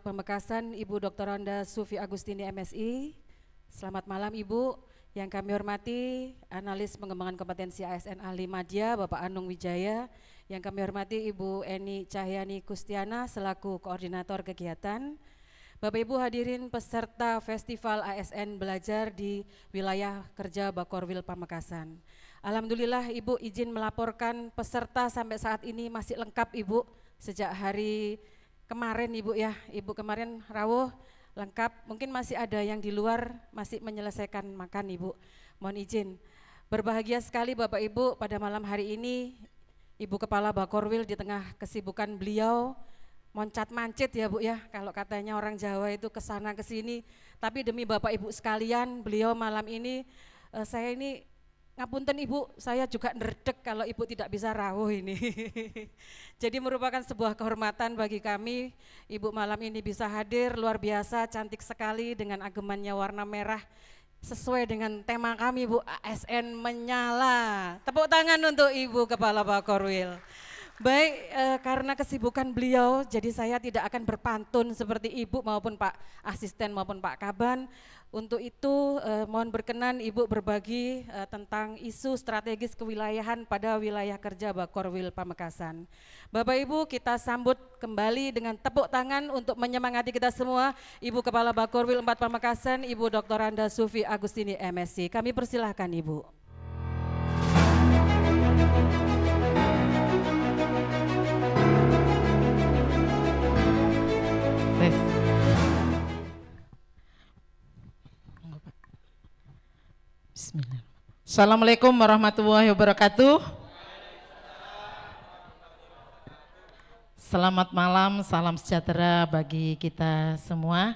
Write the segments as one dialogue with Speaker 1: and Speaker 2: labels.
Speaker 1: Pamekasan Ibu Dr. Anda Sufi Agustini MSI. Selamat malam Ibu. Yang kami hormati Analis Pengembangan Kompetensi ASN Ahli Madya Bapak Anung Wijaya. Yang kami hormati Ibu Eni Cahyani Kustiana selaku Koordinator Kegiatan. Bapak Ibu hadirin peserta Festival ASN Belajar di Wilayah Kerja Bakorwil Pamekasan. Alhamdulillah Ibu izin melaporkan peserta sampai saat ini masih lengkap Ibu. Sejak hari kemarin Ibu ya, Ibu kemarin rawuh lengkap, mungkin masih ada yang di luar masih menyelesaikan makan Ibu, mohon izin. Berbahagia sekali Bapak Ibu pada malam hari ini Ibu Kepala Bakorwil di tengah kesibukan beliau moncat mancit ya Bu ya, kalau katanya orang Jawa itu kesana kesini, tapi demi Bapak Ibu sekalian beliau malam ini saya ini ngapunten Ibu, saya juga nerdek kalau Ibu tidak bisa rawuh ini. Jadi merupakan sebuah kehormatan bagi kami, Ibu malam ini bisa hadir, luar biasa, cantik sekali dengan agemannya warna merah, sesuai dengan tema kami Bu, ASN menyala. Tepuk tangan untuk Ibu Kepala Bakorwil. Baik, karena kesibukan beliau, jadi saya tidak akan berpantun seperti Ibu maupun Pak Asisten maupun Pak Kaban. Untuk itu mohon berkenan Ibu berbagi tentang isu strategis kewilayahan pada wilayah kerja Bakorwil Pamekasan. Bapak Ibu kita sambut kembali dengan tepuk tangan untuk menyemangati kita semua Ibu Kepala Bakorwil 4 Pamekasan, Ibu Dr. Anda Sufi Agustini MSI. Kami persilahkan Ibu.
Speaker 2: Bismillah. Assalamualaikum warahmatullahi wabarakatuh. Selamat malam, salam sejahtera bagi kita semua.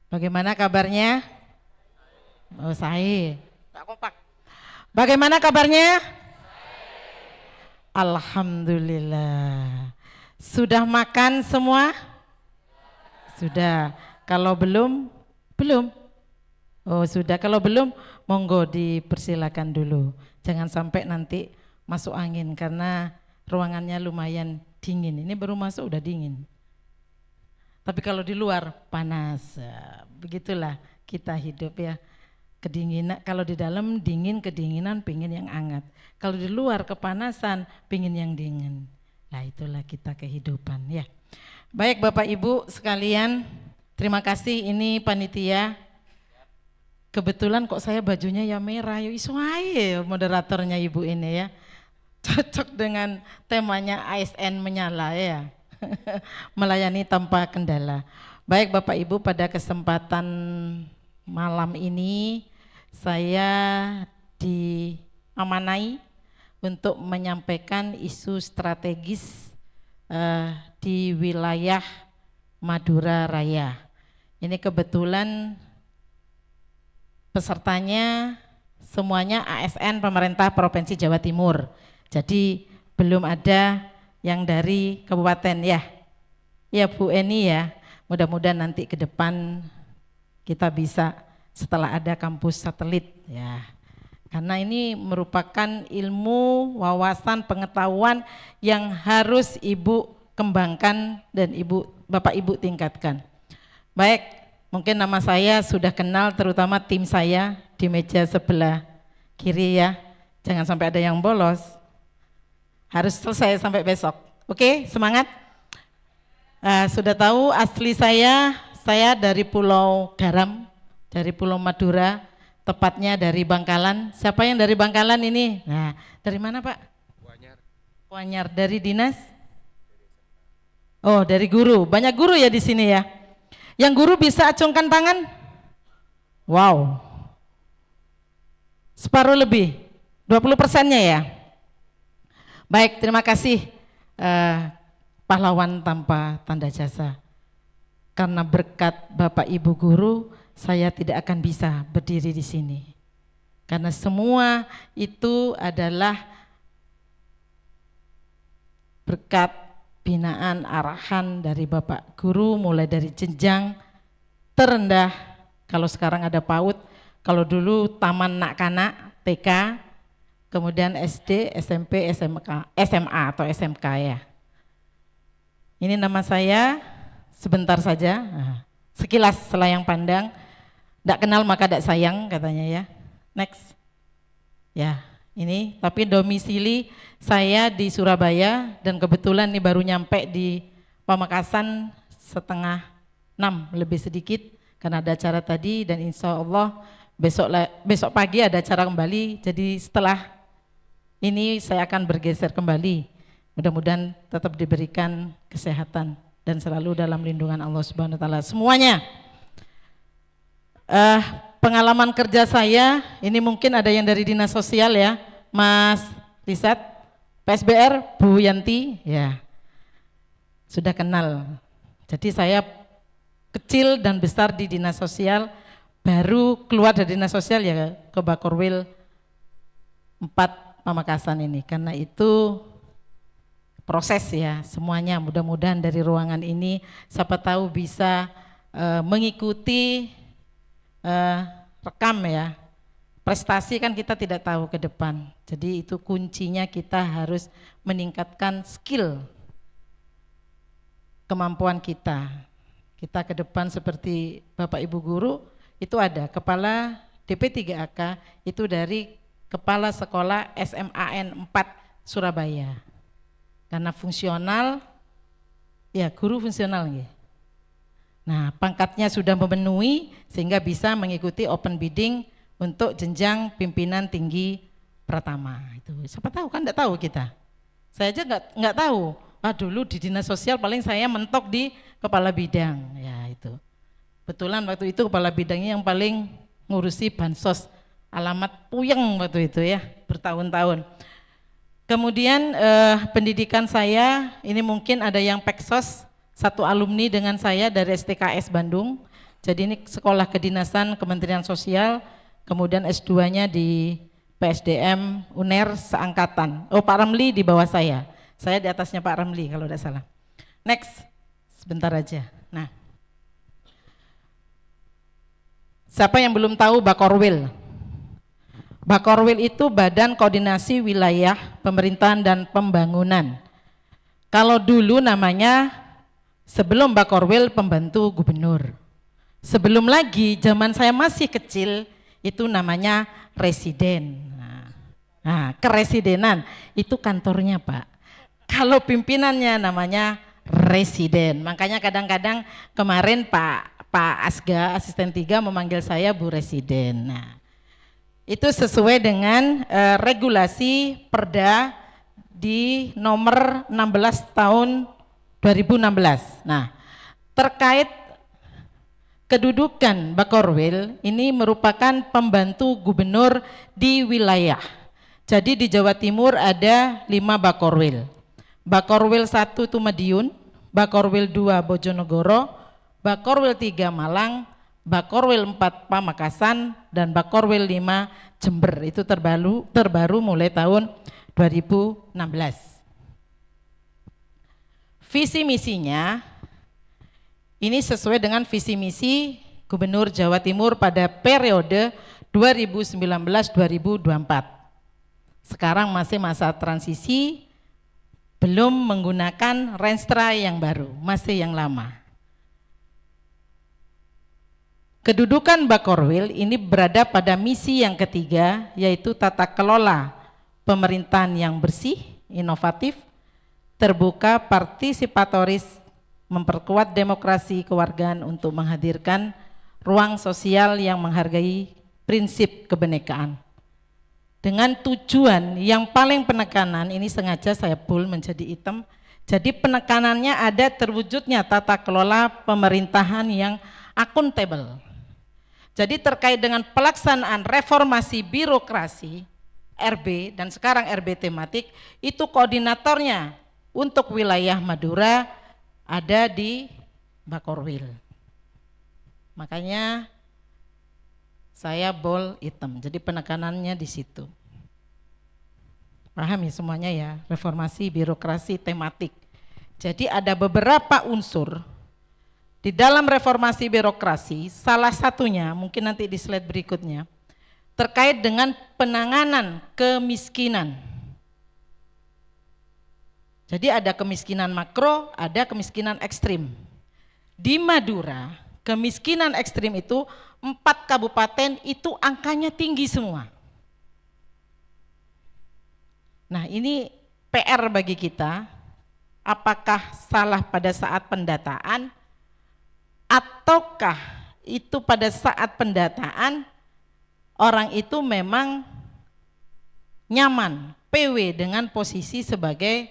Speaker 2: Bagaimana kabarnya? Oh, saya. Tak kompak. Bagaimana kabarnya? Alhamdulillah. Sudah makan semua? Sudah. Kalau belum? Belum. Oh sudah, kalau belum monggo dipersilakan dulu. Jangan sampai nanti masuk angin karena ruangannya lumayan dingin. Ini baru masuk udah dingin. Tapi kalau di luar panas. Begitulah kita hidup ya. Kedinginan, kalau di dalam dingin, kedinginan pingin yang hangat. Kalau di luar kepanasan pingin yang dingin. Nah itulah kita kehidupan ya. Baik Bapak Ibu sekalian, terima kasih ini panitia. Kebetulan kok saya bajunya ya merah, ya isu ae moderatornya Ibu ini ya. Cocok dengan temanya ASN menyala ya. Melayani tanpa kendala. Baik Bapak Ibu, pada kesempatan malam ini saya diamanai untuk menyampaikan isu strategis di wilayah Madura Raya. Ini kebetulan pesertanya semuanya ASN pemerintah Provinsi Jawa Timur. Jadi belum ada yang dari kabupaten ya. Ya Bu Eni ya. Mudah-mudahan nanti ke depan kita bisa setelah ada kampus satelit ya. Karena ini merupakan ilmu, wawasan, pengetahuan yang harus Ibu kembangkan dan Bapak Ibu tingkatkan. Baik. Mungkin nama saya sudah kenal, terutama tim saya di meja sebelah kiri ya. Jangan sampai ada yang bolos. Harus selesai sampai besok. Oke, semangat. Sudah tahu asli saya dari Pulau Garam, dari Pulau Madura, tepatnya dari Bangkalan. Siapa yang dari Bangkalan ini? Nah, dari mana Pak? Kuanyar. Dari dinas? Oh, dari guru. Banyak guru ya di sini ya. Yang guru bisa acungkan tangan? Wow, separuh lebih, 20%-nya ya. Baik, terima kasih pahlawan tanpa tanda jasa. Karena berkat Bapak Ibu guru, saya tidak akan bisa berdiri di sini. Karena semua itu adalah berkat binaan arahan dari Bapak Guru, mulai dari jenjang terendah, kalau sekarang ada PAUD, kalau dulu taman nak-kanak, TK, kemudian SD, SMP, SMA atau SMK ya. Ini nama saya, sebentar saja, sekilas selayang pandang, tidak kenal maka tidak sayang katanya ya. Next. Ya, ini tapi domisili saya di Surabaya dan kebetulan ini baru nyampe di Pamekasan setengah 6 lebih sedikit karena ada acara tadi dan insya Allah besok pagi ada acara kembali. Jadi setelah ini saya akan bergeser kembali. Mudah-mudahan tetap diberikan kesehatan dan selalu dalam lindungan Allah Subhanahu wa taala semuanya. Pengalaman kerja saya ini mungkin ada yang dari dinas sosial ya, Mas Risat, PSBR Bu Yanti ya, sudah kenal. Jadi saya kecil dan besar di dinas sosial, baru keluar dari dinas sosial ya ke Bakorwil 4 Pamekasan ini. Karena itu proses ya semuanya, mudah-mudahan dari ruangan ini siapa tahu bisa mengikuti rekam ya. Prestasi kan kita tidak tahu ke depan, jadi itu kuncinya kita harus meningkatkan skill kemampuan kita ke depan. Seperti Bapak Ibu Guru itu ada kepala DP3AK itu dari kepala sekolah SMAN 4 Surabaya. Karena fungsional, ya guru fungsional ya. Nah pangkatnya sudah memenuhi sehingga bisa mengikuti open bidding untuk jenjang pimpinan tinggi pertama. Itu siapa tahu kan, enggak tahu kita. Saya aja enggak tahu. Dulu di dinas sosial paling saya mentok di kepala bidang. Ya itu. Kebetulan waktu itu kepala bidangnya yang paling ngurusi bansos. Alamat puyeng waktu itu ya, bertahun-tahun. Kemudian pendidikan saya, ini mungkin ada yang Peksos, satu alumni dengan saya dari STKS Bandung. Jadi ini sekolah kedinasan Kementerian Sosial, kemudian S2-nya di PSDM UNER seangkatan. Pak Ramli di bawah saya di atasnya Pak Ramli kalau tidak salah. Next, sebentar aja. Nah, siapa yang belum tahu Bakorwil? Bakorwil itu Badan Koordinasi Wilayah Pemerintahan dan Pembangunan. Kalau dulu namanya sebelum Bakorwil Pembantu Gubernur. Sebelum lagi zaman saya masih kecil itu namanya Residen. Nah, keresidenan itu kantornya Pak. Kalau pimpinannya namanya Residen. Makanya kadang-kadang kemarin Pak Asga asisten 3 memanggil saya Bu Residen. Nah, itu sesuai dengan regulasi Perda di nomor 16 tahun 2016. Nah, terkait kedudukan Bakorwil ini merupakan pembantu gubernur di wilayah. Jadi di Jawa Timur ada 5 Bakorwil. Bakorwil 1 itu Madiun, Bakorwil 2 Bojonegoro, Bakorwil 3 Malang, Bakorwil 4 Pamekasan, dan Bakorwil 5 Jember. Itu terbaru mulai tahun 2016. Visi misinya ini sesuai dengan visi misi Gubernur Jawa Timur pada periode 2019-2024. Sekarang masih masa transisi, belum menggunakan renstra yang baru, masih yang lama. Kedudukan Bakorwil ini berada pada misi yang ketiga, yaitu tata kelola pemerintahan yang bersih, inovatif, terbuka, partisipatoris, memperkuat demokrasi kewargaan untuk menghadirkan ruang sosial yang menghargai prinsip kebenekaan. Dengan tujuan yang paling penekanan, ini sengaja saya bold menjadi hitam, jadi penekanannya ada terwujudnya tata kelola pemerintahan yang akuntabel. Jadi terkait dengan pelaksanaan reformasi birokrasi RB dan sekarang RB tematik, itu koordinatornya untuk wilayah Madura ada di Bakorwil. Makanya saya bold hitam, jadi penekanannya di situ. Paham ya semuanya ya, reformasi birokrasi tematik. Jadi ada beberapa unsur di dalam reformasi birokrasi, salah satunya mungkin nanti di slide berikutnya, terkait dengan penanganan kemiskinan. Jadi ada kemiskinan makro, ada kemiskinan ekstrim. Di Madura, kemiskinan ekstrim itu 4 kabupaten itu angkanya tinggi semua. Nah, ini PR bagi kita, apakah salah pada saat pendataan ataukah itu pada saat pendataan orang itu memang nyaman PW dengan posisi sebagai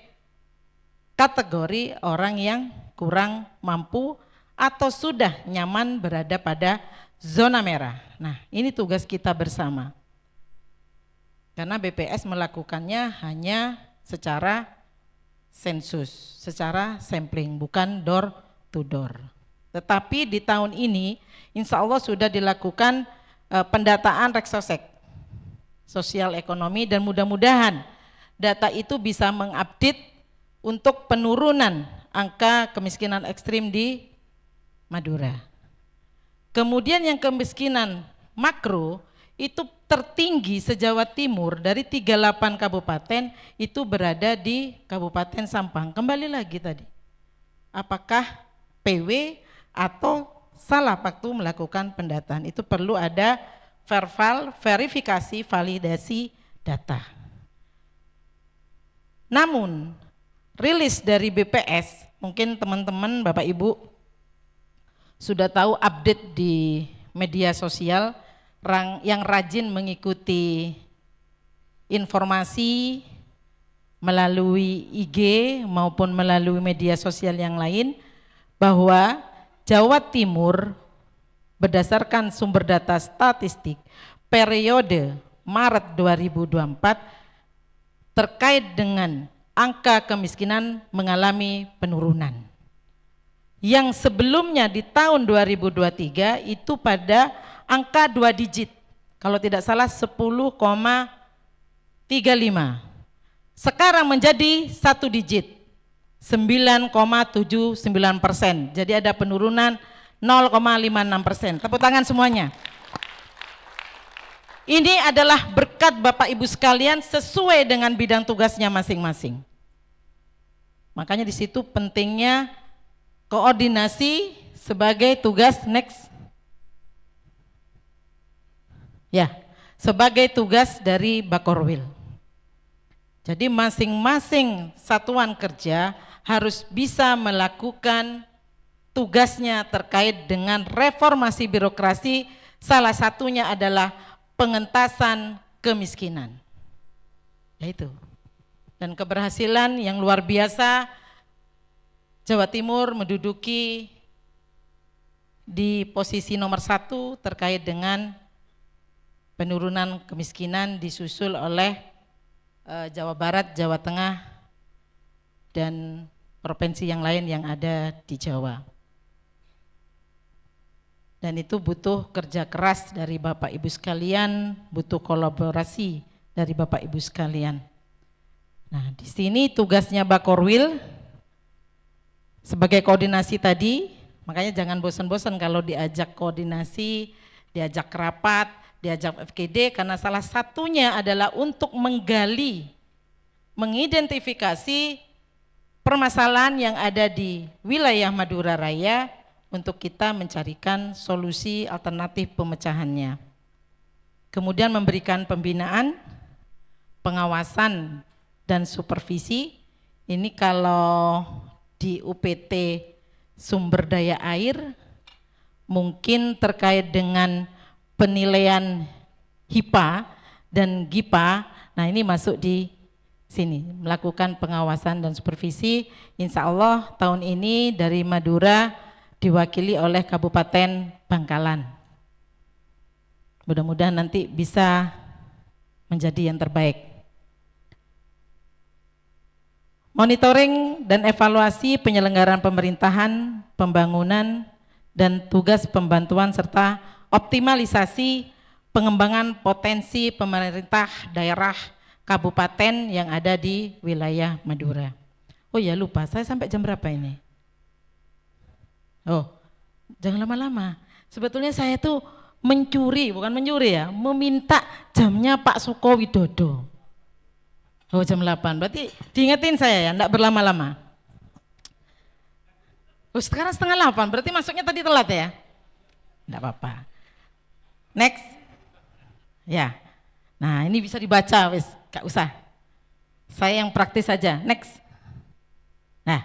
Speaker 2: kategori orang yang kurang mampu atau sudah nyaman berada pada zona merah. Nah, ini tugas kita bersama. Karena BPS melakukannya hanya secara sensus, secara sampling, bukan door to door. Tetapi di tahun ini insya Allah sudah dilakukan pendataan Reksosek, sosial ekonomi, dan mudah-mudahan data itu bisa mengupdate untuk penurunan angka kemiskinan ekstrim di Madura. Kemudian yang kemiskinan makro itu tertinggi se-Jawa Timur dari 38 kabupaten itu berada di Kabupaten Sampang. Kembali lagi tadi, apakah PW atau salah waktu melakukan pendataan? Itu perlu ada verifikasi, validasi data. Namun rilis dari BPS, mungkin teman-teman Bapak Ibu sudah tahu update di media sosial, yang rajin mengikuti informasi melalui IG maupun melalui media sosial yang lain, bahwa Jawa Timur berdasarkan sumber data statistik periode Maret 2024 terkait dengan angka kemiskinan mengalami penurunan. Yang sebelumnya di tahun 2023 itu pada angka 2 digit, kalau tidak salah 10,35. Sekarang menjadi 1 digit, 9,79%. Jadi ada penurunan 0,56%. Tepuk tangan semuanya. Ini adalah berkat Bapak Ibu sekalian sesuai dengan bidang tugasnya masing-masing. Makanya di situ pentingnya koordinasi sebagai tugas sebagai tugas dari Bakorwil. Jadi masing-masing satuan kerja harus bisa melakukan tugasnya terkait dengan reformasi birokrasi, salah satunya adalah pengentasan kemiskinan. Yaitu. Dan keberhasilan yang luar biasa, Jawa Timur menduduki di posisi nomor 1 terkait dengan penurunan kemiskinan, disusul oleh Jawa Barat, Jawa Tengah, dan provinsi yang lain yang ada di Jawa. Dan itu butuh kerja keras dari Bapak Ibu sekalian, butuh kolaborasi dari Bapak Ibu sekalian. Nah, di sini tugasnya Bakorwil sebagai koordinasi tadi, makanya jangan bosan-bosan kalau diajak koordinasi, diajak rapat, diajak FGD, karena salah satunya adalah untuk menggali, mengidentifikasi permasalahan yang ada di wilayah Madura Raya untuk kita mencarikan solusi alternatif pemecahannya. Kemudian memberikan pembinaan, pengawasan, dan supervisi. Ini kalau di UPT sumber daya air, mungkin terkait dengan penilaian HIPA dan GIPA, nah ini masuk di sini, melakukan pengawasan dan supervisi. Insya Allah tahun ini dari Madura diwakili oleh Kabupaten Bangkalan. Mudah-mudahan nanti bisa menjadi yang terbaik. Monitoring dan evaluasi penyelenggaraan pemerintahan, pembangunan, dan tugas pembantuan serta optimalisasi pengembangan potensi pemerintah daerah kabupaten yang ada di wilayah Madura. Oh ya, lupa, saya sampai jam berapa ini? Oh, jangan lama-lama. Sebetulnya saya tuh meminta jamnya Pak Suko Widodo. Oh jam 8, berarti diingetin saya ya, enggak berlama-lama. Oh sekarang setengah 8, berarti masuknya tadi telat ya? Enggak apa-apa. Next. Ya. Nah ini bisa dibaca wis, gak usah. Saya yang praktis saja. Next. Nah,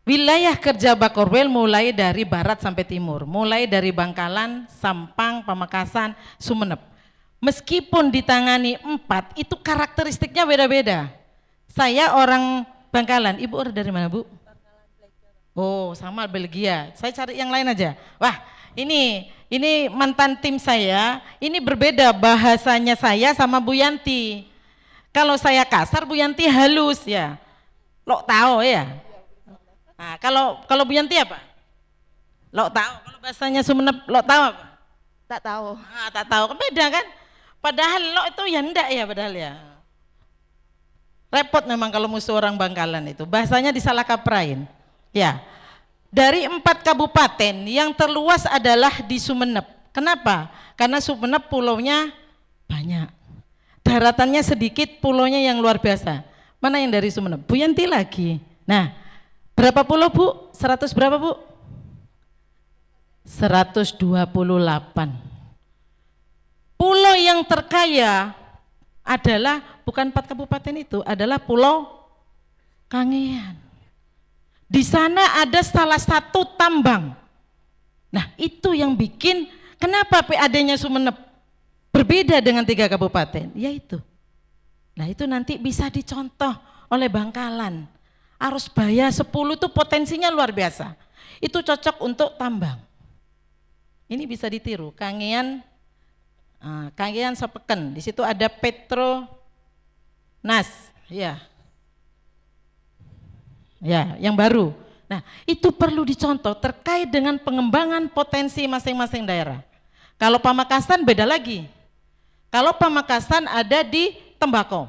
Speaker 2: wilayah kerja Bakorwil mulai dari barat sampai timur, mulai dari Bangkalan, Sampang, Pamekasan, Sumeneb. Meskipun ditangani 4, itu karakteristiknya beda-beda. Saya orang Bangkalan, ibu orang dari mana bu? Oh sama Belgia, saya cari yang lain aja. Wah ini mantan tim saya, ini berbeda bahasanya saya sama Bu Yanti. Kalau saya kasar, Bu Yanti halus ya. Lo tahu ya. Nah, kalau Bu Yanti apa? Lo tahu. Kalau bahasanya Sumeneb, lo tahu apa?
Speaker 3: Tak tahu.
Speaker 2: Ah, tak tahu. Kan beda kan? Padahal lo itu ya enggak ya padahal ya. Repot memang kalau musuh orang Bangkalan itu. Bahasanya disalah kaprain. Ya. Dari 4 kabupaten yang terluas adalah di Sumeneb. Kenapa? Karena Sumeneb pulaunya banyak. Daratannya sedikit, pulaunya yang luar biasa. Mana yang dari Sumeneb? Bu Yanti lagi. Nah, berapa pulau Bu? 100 berapa Bu? 128. Pulau yang terkaya adalah bukan 4 kabupaten itu, adalah Pulau Kangean. Di sana ada salah satu tambang. Nah, itu yang bikin kenapa PAD-nya Sumeneb berbeda dengan 3 kabupaten, yaitu. Nah, itu nanti bisa dicontoh oleh Bangkalan. Arus Baya 10 itu potensinya luar biasa. Itu cocok untuk tambang. Ini bisa ditiru. Kangean Sapeken. Di situ ada Petronas. Ya. Ya, yang baru. Nah, itu perlu dicontoh terkait dengan pengembangan potensi masing-masing daerah. Kalau Pamekasan beda lagi. Kalau Pamekasan ada di tembakau.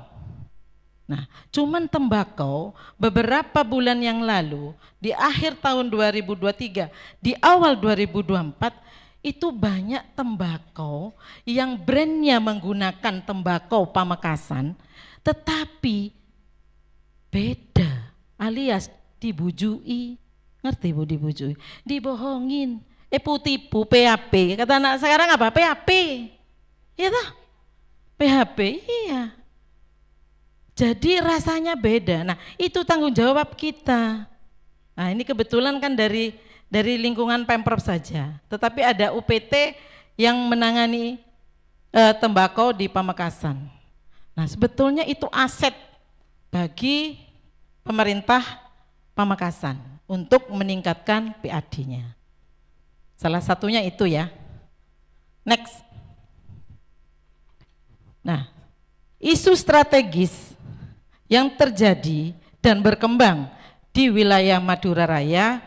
Speaker 2: Nah, cuman tembakau beberapa bulan yang lalu, di akhir tahun 2023, di awal 2024, itu banyak tembakau yang brandnya menggunakan tembakau Pamekasan, tetapi beda. Alias dibujui, ngerti Bu dibujui, dibohongin, tipu PHP, kata anak sekarang apa? PHP, ya toh? PHP, iya. Jadi rasanya beda. Nah itu tanggung jawab kita. Nah ini kebetulan kan dari lingkungan Pemprov saja, tetapi ada UPT yang menangani tembakau di Pamekasan. Nah sebetulnya itu aset bagi pemerintah Pamekasan untuk meningkatkan PAD-nya. Salah satunya itu ya. Next. Nah, isu strategis yang terjadi dan berkembang di wilayah Madura Raya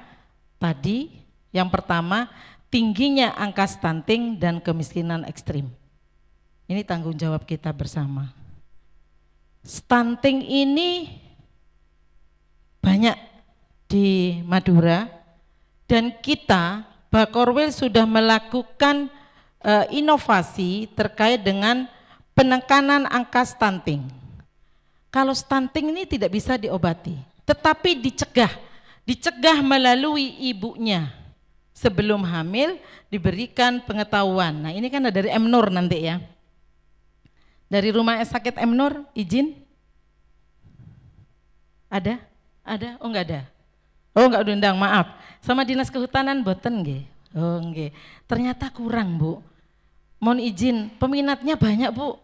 Speaker 2: tadi, yang pertama tingginya angka stunting dan kemiskinan ekstrim. Ini tanggung jawab kita bersama. Stunting ini banyak di Madura dan kita Bakorwil sudah melakukan inovasi terkait dengan penekanan angka stunting. Kalau stunting ini tidak bisa diobati, tetapi dicegah melalui ibunya. Sebelum hamil diberikan pengetahuan. Nah ini kan dari M-Nur nanti ya. Dari rumah sakit M-Nur izin? Ada? Ada? Oh enggak ada. Oh enggak diundang, maaf. Sama Dinas Kehutanan boten nggih. Oh nggih. Ternyata kurang, Bu. Mohon izin, peminatnya banyak, Bu.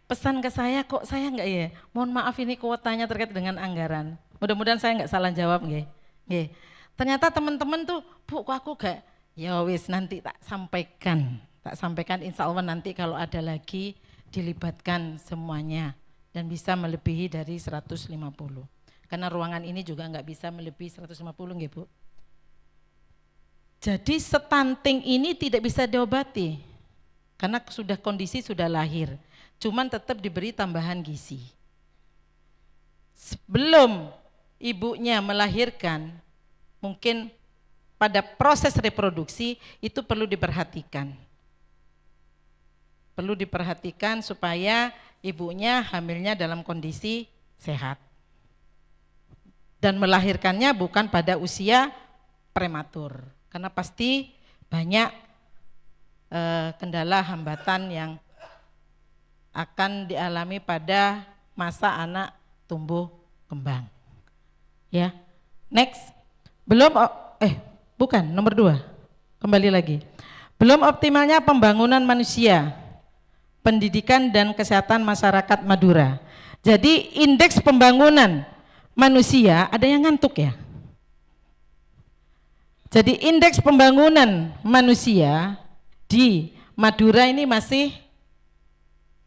Speaker 2: Pesan ke saya kok saya enggak ya. Mohon maaf ini kuotanya terkait dengan anggaran. Mudah-mudahan saya enggak salah jawab nggih. Nggih. Ternyata teman-teman tuh, Bu kok aku enggak. Ya wis nanti tak sampaikan. Tak sampaikan insya Allah nanti kalau ada lagi dilibatkan semuanya dan bisa melebihi dari 150. Karena ruangan ini juga enggak bisa melebihi 150 nggih Bu. Jadi stunting ini tidak bisa diobati karena sudah kondisi sudah lahir, cuman tetap diberi tambahan gizi. Sebelum ibunya melahirkan, mungkin pada proses reproduksi itu perlu diperhatikan. Perlu diperhatikan supaya ibunya hamilnya dalam kondisi sehat. Dan melahirkannya bukan pada usia prematur. Karena pasti banyak kendala hambatan yang akan dialami pada masa anak tumbuh kembang. Ya, next. Bukan, nomor 2. Kembali lagi. Belum optimalnya pembangunan manusia, pendidikan dan kesehatan masyarakat Madura. Jadi indeks pembangunan manusia, ada yang ngantuk ya? Jadi indeks pembangunan manusia di Madura ini masih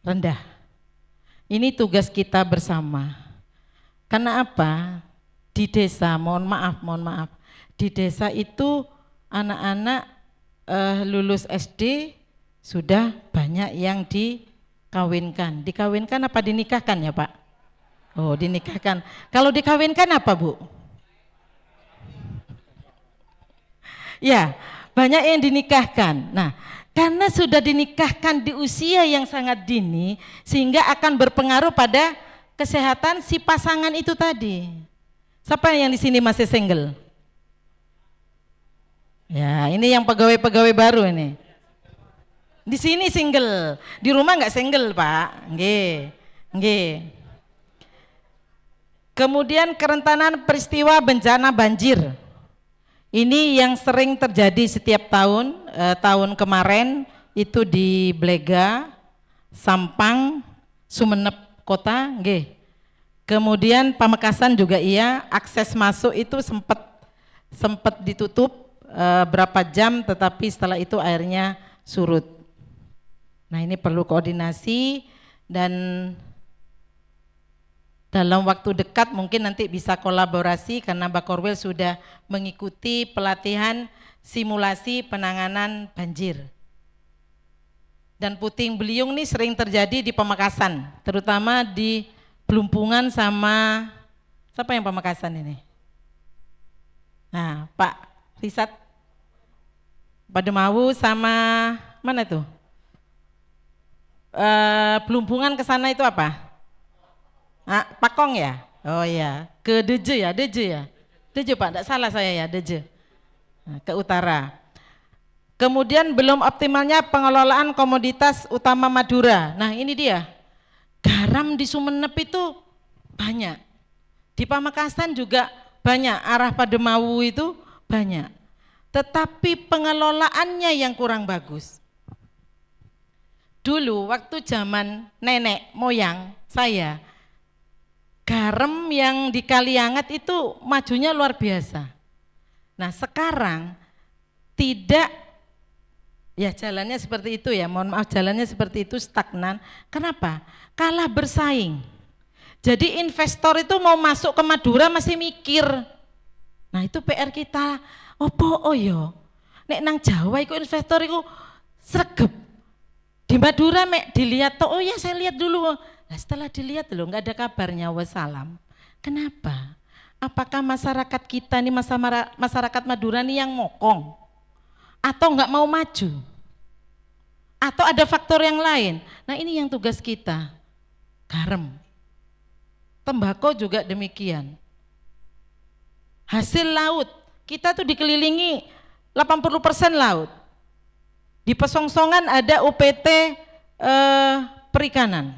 Speaker 2: rendah. Ini tugas kita bersama. Karena apa? Di desa, mohon maaf, di desa itu anak-anak lulus SD sudah banyak yang dikawinkan. Dikawinkan apa dinikahkan ya Pak? Oh, dinikahkan. Kalau dikawinkan apa Bu? Ya, banyak yang dinikahkan. Nah, karena sudah dinikahkan di usia yang sangat dini, sehingga akan berpengaruh pada kesehatan si pasangan itu tadi. Siapa yang di sini masih single? Ya, ini yang pegawai-pegawai baru ini. Di sini single, di rumah nggak single Pak. Nggih. Kemudian kerentanan peristiwa bencana banjir. Ini yang sering terjadi setiap tahun. Tahun kemarin itu di Blega, Sampang, Sumeneb Kota, nggih. Kemudian Pamekasan juga iya, akses masuk itu sempat ditutup berapa jam, tetapi setelah itu airnya surut. Nah, ini perlu koordinasi dan dalam waktu dekat mungkin nanti bisa kolaborasi karena Bakorwil sudah mengikuti pelatihan simulasi penanganan banjir. Dan puting beliung ini sering terjadi di Pamekasan, terutama di Pelumpungan sama siapa yang Pamekasan ini? Nah, Pak Risat, Pademawu sama mana tuh? Pelumpungan ke sana itu apa? Pakong ya? Oh iya, ke Deje ya? Deje Pak, tidak salah saya ya, Deje. Nah, ke utara. Kemudian belum optimalnya pengelolaan komoditas utama Madura. Nah, ini dia. Garam di Sumeneb itu banyak. Di Pamekasan juga banyak, arah Pademawu itu banyak. Tetapi pengelolaannya yang kurang bagus. Dulu waktu zaman nenek moyang saya, garam yang di Kaliangat itu majunya luar biasa. Nah, sekarang tidak, ya jalannya seperti itu ya, mohon maaf jalannya seperti itu, stagnan. Kenapa? Kalah bersaing. Jadi investor itu mau masuk ke Madura masih mikir. Nah, itu PR kita. Opo yo, nek nang Jawa iku investor iku sregep. Di Madura mek dilihat tuh, oh ya saya lihat dulu. Nah, setelah dilihat loh nggak ada kabarnya, wassalam. Kenapa? Apakah masyarakat kita nih, masyarakat Madura nih yang mokong? Atau nggak mau maju? Atau ada faktor yang lain? Nah, ini yang tugas kita. Garam. Tembakau juga demikian. Hasil laut, kita tuh dikelilingi 80% laut. Di Pesongsongan ada UPT perikanan.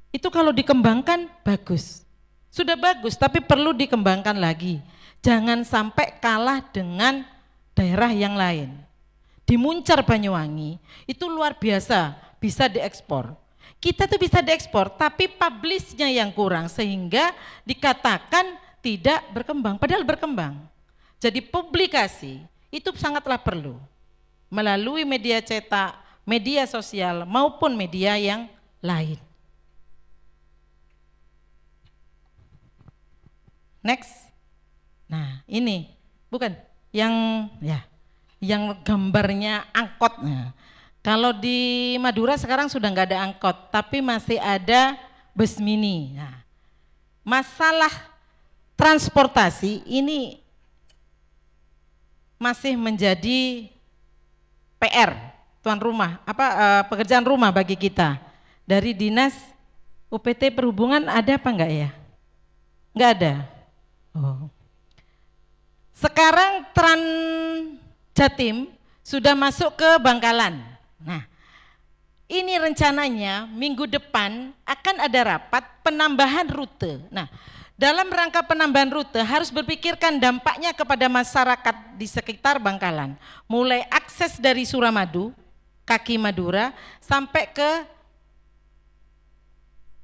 Speaker 2: Itu kalau dikembangkan bagus. Sudah bagus, tapi perlu dikembangkan lagi. Jangan sampai kalah dengan daerah yang lain. Di Muncar Banyuwangi itu luar biasa, bisa diekspor. Kita tuh bisa diekspor, tapi publishnya yang kurang sehingga dikatakan tidak berkembang, padahal berkembang. Jadi publikasi itu sangatlah perlu melalui media cetak, media sosial maupun media yang lain. Next. Nah, ini bukan yang gambarnya angkot. Nah, kalau di Madura sekarang sudah nggak ada angkot, tapi masih ada bus mini. Nah, masalah transportasi ini masih menjadi PR, tuan rumah, pekerjaan rumah bagi kita. Dari Dinas UPT Perhubungan ada apa enggak ya? Enggak ada. Oh. Sekarang Trans Jatim sudah masuk ke Bangkalan. Nah, ini rencananya minggu depan akan ada rapat penambahan rute. Nah, dalam rangka penambahan rute harus berpikirkan dampaknya kepada masyarakat di sekitar Bangkalan. Mulai akses dari Suramadu, kaki Madura, sampai ke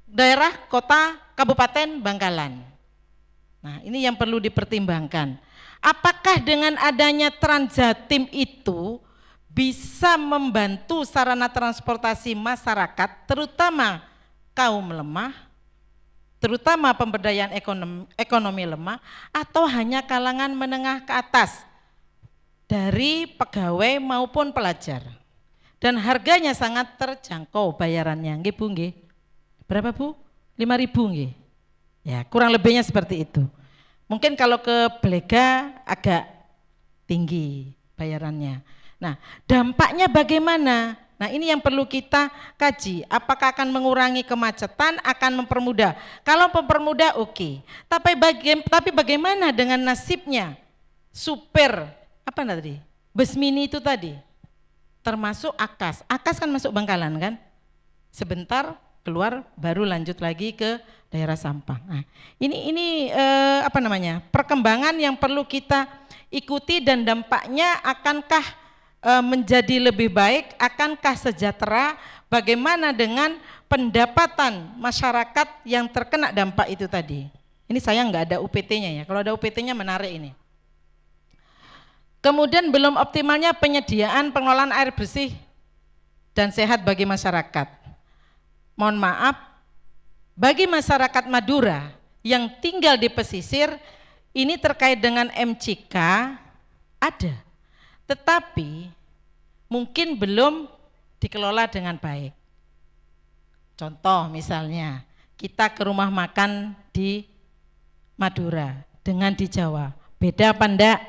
Speaker 2: daerah kota Kabupaten Bangkalan. Nah, ini yang perlu dipertimbangkan. Apakah dengan adanya Trans Jatim itu bisa membantu sarana transportasi masyarakat, terutama kaum lemah, terutama pemberdayaan ekonomi lemah, atau hanya kalangan menengah ke atas dari pegawai maupun pelajar. Dan harganya sangat terjangkau bayarannya, nggih Bu nggih. Berapa Bu? 5.000 nggih. Ya, kurang lebihnya seperti itu. Mungkin kalau ke Blega agak tinggi bayarannya. Nah, dampaknya bagaimana? Nah, ini yang perlu kita kaji. Apakah akan mengurangi kemacetan, akan mempermudah? Kalau mempermudah oke. Tapi bagaimana dengan nasibnya supir apa tadi? Bus mini itu tadi. Termasuk Akas. Akas kan masuk Bangkalan kan? Sebentar keluar baru lanjut lagi ke daerah Sampang. Nah, ini perkembangan yang perlu kita ikuti dan dampaknya akankah menjadi lebih baik, akankah sejahtera, bagaimana dengan pendapatan masyarakat yang terkena dampak itu tadi. Ini saya nggak ada UPT-nya ya, kalau ada UPT-nya menarik ini. Kemudian belum optimalnya penyediaan pengelolaan air bersih dan sehat bagi masyarakat. Mohon maaf, bagi masyarakat Madura yang tinggal di pesisir, ini terkait dengan MCK ada. Tetapi mungkin belum dikelola dengan baik. Contoh misalnya, kita ke rumah makan di Madura dengan di Jawa, beda apa enggak?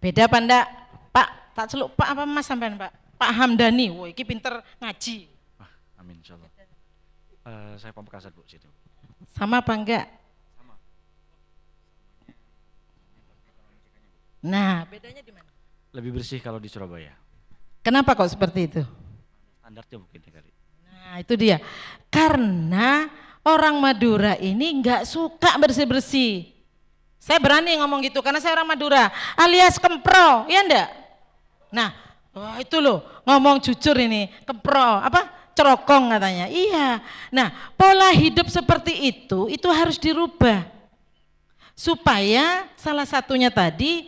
Speaker 2: Beda apa enggak? Pak, tak celuk Pak apa Mas sampean Pak? Pak Hamdani, woi iki pinter ngaji.
Speaker 3: Amin insyaallah. Saya Pamekasan Bu situ.
Speaker 2: Sama apa enggak?
Speaker 3: Sama.
Speaker 2: Nah, bedanya di mana?
Speaker 3: Lebih bersih kalau di Surabaya.
Speaker 2: Kenapa kok seperti itu?
Speaker 3: Standarnya mungkin ya kali.
Speaker 2: Nah, itu dia. Karena orang Madura ini enggak suka bersih-bersih. Saya berani ngomong gitu karena saya orang Madura, alias kempro, ya enggak? Nah, itu loh, ngomong jujur ini, kempro, apa? Cerokong katanya. Iya. Nah, pola hidup seperti itu harus dirubah. Supaya salah satunya tadi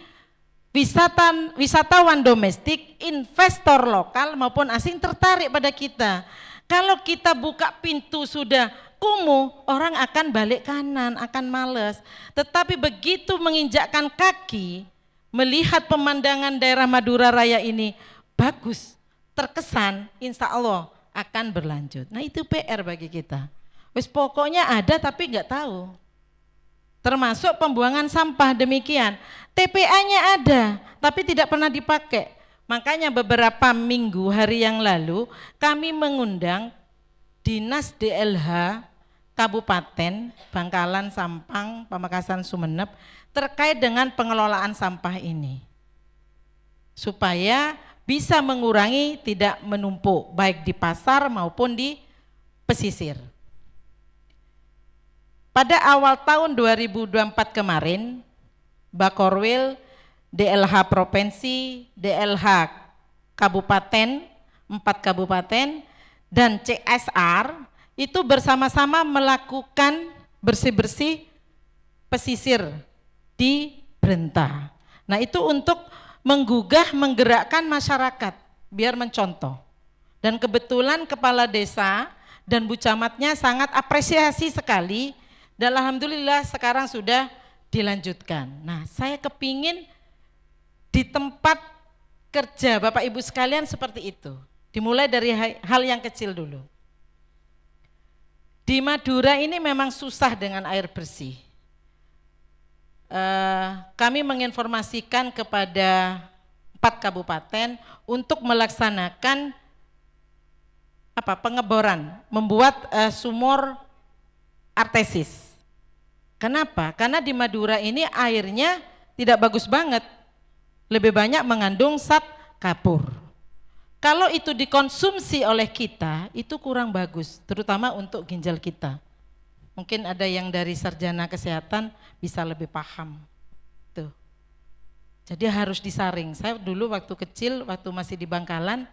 Speaker 2: wisatawan domestik, investor lokal maupun asing tertarik pada kita. Kalau kita buka pintu sudah kumuh, orang akan balik kanan, akan males. Tetapi begitu menginjakkan kaki, melihat pemandangan daerah Madura Raya ini bagus, terkesan, insya Allah akan berlanjut. Nah itu PR bagi kita. Wis pokoknya ada tapi nggak tahu. Termasuk pembuangan sampah demikian. TPA-nya ada, tapi tidak pernah dipakai. Makanya beberapa minggu hari yang lalu kami mengundang Dinas DLH Kabupaten Bangkalan, Sampang, Pamekasan, Sumeneb terkait dengan pengelolaan sampah ini. Supaya bisa mengurangi tidak menumpuk baik di pasar maupun di pesisir. Pada awal tahun 2024 kemarin, Bakorwil, DLH Provinsi, DLH Kabupaten, 4 kabupaten, dan CSR itu bersama-sama melakukan bersih-bersih pesisir di Brenta. Nah itu untuk menggugah, menggerakkan masyarakat, biar mencontoh. Dan kebetulan kepala desa dan Bu Camatnya sangat apresiasi sekali, dan alhamdulillah sekarang sudah dilanjutkan. Nah saya kepingin di tempat kerja Bapak Ibu sekalian seperti itu, dimulai dari hal yang kecil dulu. Di Madura ini memang susah dengan air bersih. Kami menginformasikan kepada 4 kabupaten untuk melaksanakan pengeboran, membuat sumur artesis. Kenapa? Karena di Madura ini airnya tidak bagus banget, lebih banyak mengandung zat kapur. Kalau itu dikonsumsi oleh kita, itu kurang bagus, terutama untuk ginjal kita. Mungkin ada yang dari sarjana kesehatan bisa lebih paham. Tuh. Jadi harus disaring. Saya dulu waktu kecil, waktu masih di Bangkalan,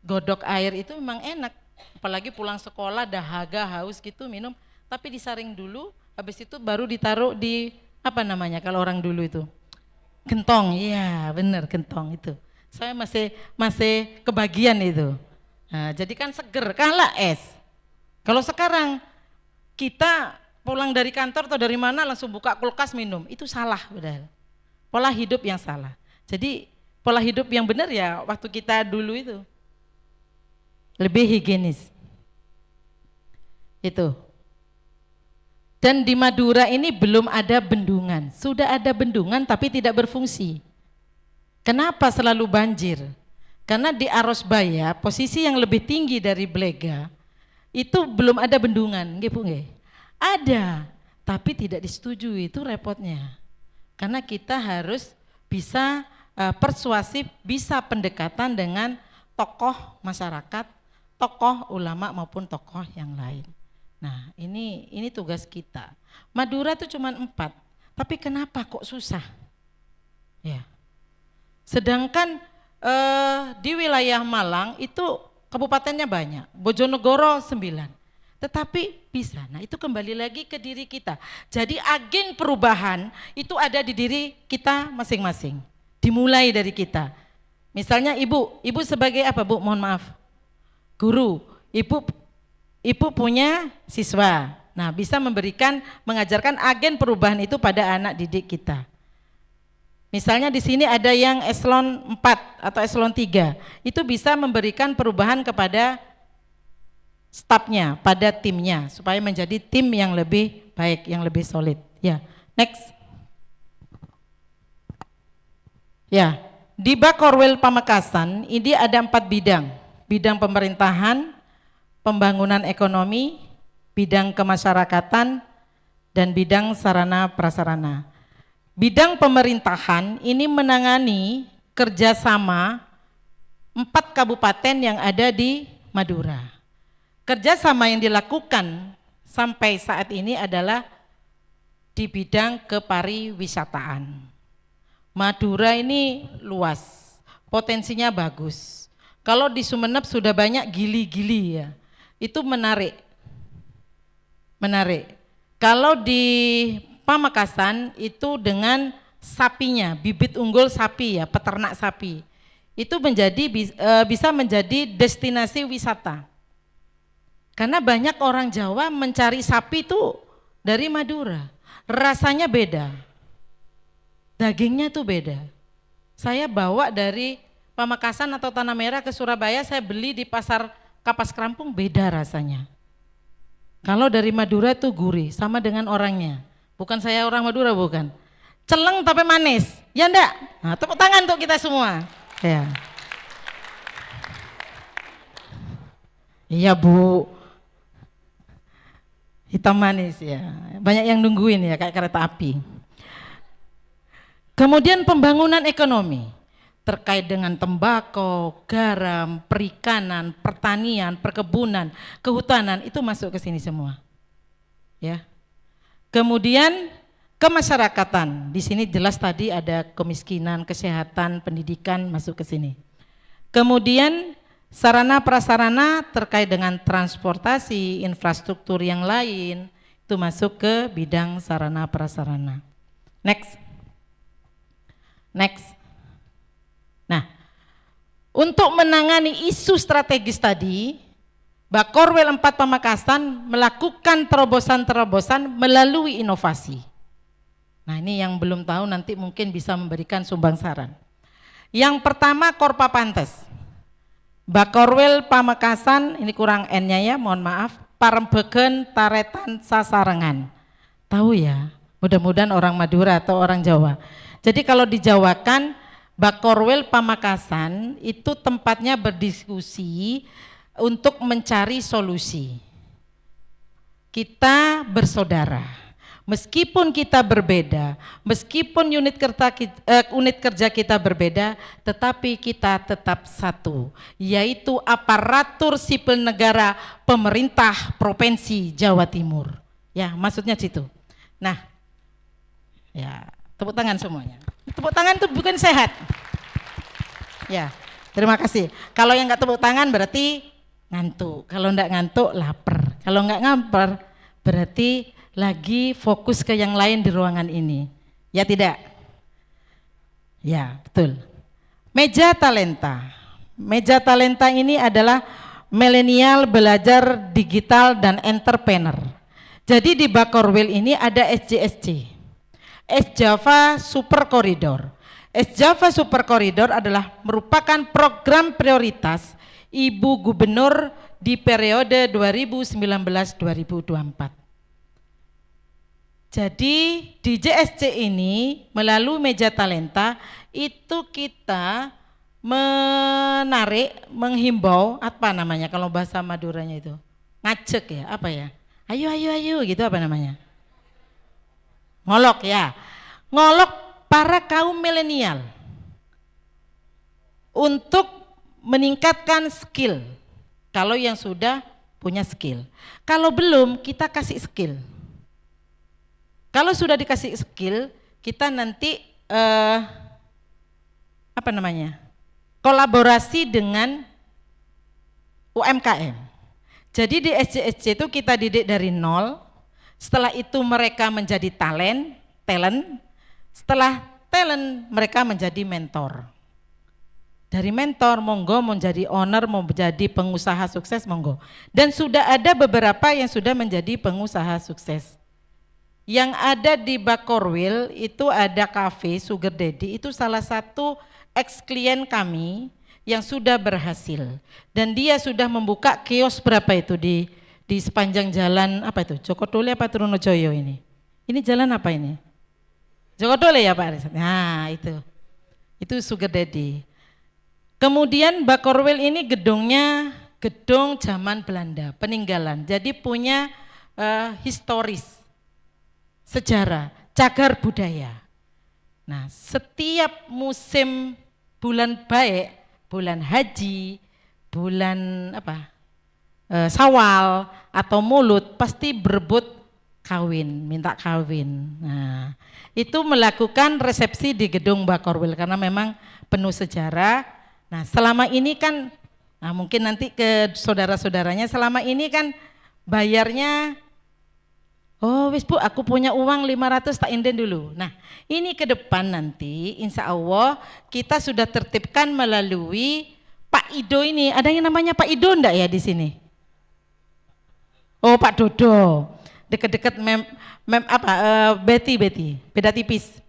Speaker 2: godok air itu memang enak. Apalagi pulang sekolah dahaga, haus gitu minum, tapi disaring dulu, habis itu baru ditaruh di kalau orang dulu itu? Gentong, iya benar gentong itu. Saya masih kebagian itu. Nah, jadi kan seger, kalah es. Kalau sekarang kita pulang dari kantor atau dari mana langsung buka kulkas minum, itu salah padahal. Pola hidup yang salah. Jadi pola hidup yang benar ya waktu kita dulu itu lebih higienis. Itu. Dan di Madura ini belum ada bendungan. Sudah ada bendungan tapi tidak berfungsi. Kenapa selalu banjir? Karena di Arosbaya, posisi yang lebih tinggi dari Blega, itu belum ada bendungan, nggih Bu nggih? Ada, tapi tidak disetujui, itu repotnya. Karena kita harus bisa persuasif, bisa pendekatan dengan tokoh masyarakat, tokoh ulama maupun tokoh yang lain. Nah, ini tugas kita. Madura itu cuma 4, tapi kenapa kok susah? Ya. Sedangkan di wilayah Malang itu kabupatennya banyak, Bojonegoro 9, tetapi bisa. Nah itu kembali lagi ke diri kita. Jadi agen perubahan itu ada di diri kita masing-masing, dimulai dari kita. Misalnya ibu sebagai apa Bu? Mohon maaf, guru. Ibu punya siswa, nah bisa mengajarkan agen perubahan itu pada anak didik kita. Misalnya di sini ada yang eselon 4 atau eselon 3, itu bisa memberikan perubahan kepada stafnya, pada timnya, supaya menjadi tim yang lebih baik, yang lebih solid. Ya, next. Ya, di Bakorwil Pamekasan ini ada 4 bidang. Bidang pemerintahan, pembangunan ekonomi, bidang kemasyarakatan, dan bidang sarana prasarana. Bidang pemerintahan ini menangani kerjasama 4 kabupaten yang ada di Madura. Kerjasama yang dilakukan sampai saat ini adalah di bidang kepariwisataan. Madura ini luas, potensinya bagus. Kalau di Sumeneb sudah banyak gili-gili ya, itu menarik. Kalau di Pamekasan itu dengan sapinya, bibit unggul sapi ya, peternak sapi. Itu bisa menjadi destinasi wisata. Karena banyak orang Jawa mencari sapi itu dari Madura. Rasanya beda. Dagingnya tuh beda. Saya bawa dari Pamekasan atau Tanah Merah ke Surabaya, saya beli di pasar Kapas Kerampung, beda rasanya. Kalau dari Madura tuh gurih, sama dengan orangnya. Bukan saya orang Madura, bukan. Celeng tapi manis, ya enggak? Nah, tepuk tangan untuk kita semua. Ya. Iya Bu, hitam manis ya. Banyak yang nungguin ya kayak kereta api. Kemudian pembangunan ekonomi terkait dengan tembakau, garam, perikanan, pertanian, perkebunan, kehutanan itu masuk ke sini semua. Ya. Kemudian kemasyarakatan, di sini jelas tadi ada kemiskinan, kesehatan, pendidikan masuk ke sini. Kemudian sarana prasarana terkait dengan transportasi, infrastruktur yang lain itu masuk ke bidang sarana prasarana. Next. Nah, untuk menangani isu strategis tadi, Bakorwil 4 Pamekasan melakukan terobosan-terobosan melalui inovasi. Nah ini yang belum tahu nanti mungkin bisa memberikan sumbang saran. Yang pertama Korpa Pantes. Bakorwil Pamekasan, ini kurang N-nya ya, mohon maaf, Parembegen Taretan Sasarengan. Tahu ya, mudah-mudahan orang Madura atau orang Jawa. Jadi kalau dijawakan Bakorwil Pamekasan itu tempatnya berdiskusi, untuk mencari solusi. Kita bersaudara. Meskipun kita berbeda, meskipun unit kerja kita berbeda, tetapi kita tetap satu, yaitu aparatur sipil negara pemerintah Provinsi Jawa Timur. Ya, maksudnya situ. Nah, ya, tepuk tangan semuanya. Tepuk tangan itu bukan sehat. Ya, terima kasih. Kalau yang nggak tepuk tangan berarti ngantuk. Kalau nggak ngantuk lapar. Kalau nggak lapar berarti lagi fokus ke yang lain di ruangan ini. Ya tidak? Ya, betul. Meja talenta. Meja talenta ini adalah milenial belajar digital dan entrepreneur. Jadi di Bakorwil ini ada SJSC. S-Java Super Corridor. S-Java Super Corridor adalah merupakan program prioritas Ibu Gubernur di periode 2019-2024. Jadi di JSC ini melalui meja talenta itu kita menarik, menghimbau, apa namanya kalau bahasa Maduranya itu? Ngajak ya, apa ya? Ayo ayo ayo gitu, apa namanya? Ngolok ya. Ngolok para kaum milenial untuk meningkatkan skill. Kalau yang sudah punya skill. Kalau belum, kita kasih skill. Kalau sudah dikasih skill, kita nanti apa namanya? Kolaborasi dengan UMKM. Jadi di SJSC itu kita didik dari nol. Setelah itu mereka menjadi talent. Setelah talent mereka menjadi mentor. Dari mentor monggo menjadi owner, mau menjadi pengusaha sukses monggo. Dan sudah ada beberapa yang sudah menjadi pengusaha sukses. Yang ada di Bakorwil itu ada cafe Sugar Daddy, itu salah satu ex-klien kami yang sudah berhasil. Dan dia sudah membuka kios berapa itu di sepanjang jalan apa itu? Jokodole apa Trunojoyo ini? Ini jalan apa ini? Jokodole ya Pak Aris? Nah itu Sugar Daddy. Kemudian Bakorwil ini gedungnya gedung zaman Belanda, peninggalan. Jadi punya historis. Sejarah, cagar budaya. Nah, setiap musim bulan baik, bulan haji, bulan apa, Syawal atau Maulud pasti berebut kawin, minta kawin. Nah, itu melakukan resepsi di gedung Bakorwil karena memang penuh sejarah. Nah, selama ini kan, nah mungkin nanti ke saudara-saudaranya, selama ini kan bayarnya, oh wis Bu, aku punya uang 500 tak inden dulu. Nah ini ke depan nanti insya Allah kita sudah tertibkan melalui Pak Ido ini. Ada yang namanya Pak Ido enggak ya di sini? Oh Pak Dodo, deket-deket Betty, beda tipis.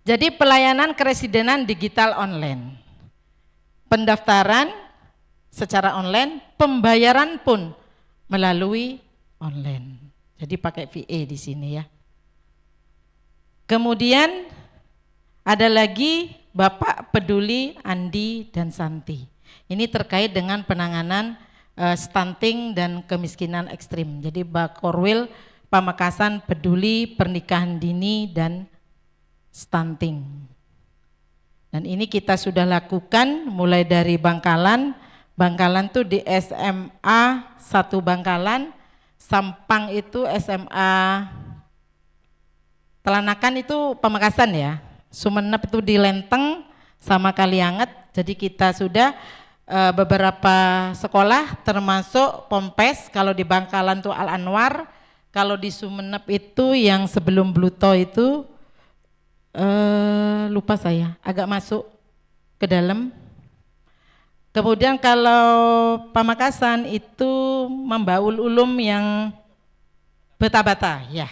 Speaker 2: Jadi pelayanan keresidenan digital online. Pendaftaran secara online, pembayaran pun melalui online. Jadi pakai VA di sini ya. Kemudian ada lagi Bapak Peduli Andi dan Santi. Ini terkait dengan penanganan stunting dan kemiskinan ekstrim. Jadi Bakorwil Pamekasan peduli pernikahan dini dan stunting. Dan ini kita sudah lakukan mulai dari Bangkalan. Bangkalan tuh di SMA 1 Bangkalan, Sampang itu SMA Telanakan itu Pamekasan ya, Sumenep itu di Lenteng sama Kalianget. Jadi kita sudah beberapa sekolah termasuk Pompes, kalau di Bangkalan itu Al Anwar, kalau di Sumenep itu yang sebelum Bluto itu lupa saya, agak masuk ke dalam. Kemudian kalau Pamekasan itu Membaul Ulum yang bata-bata ya.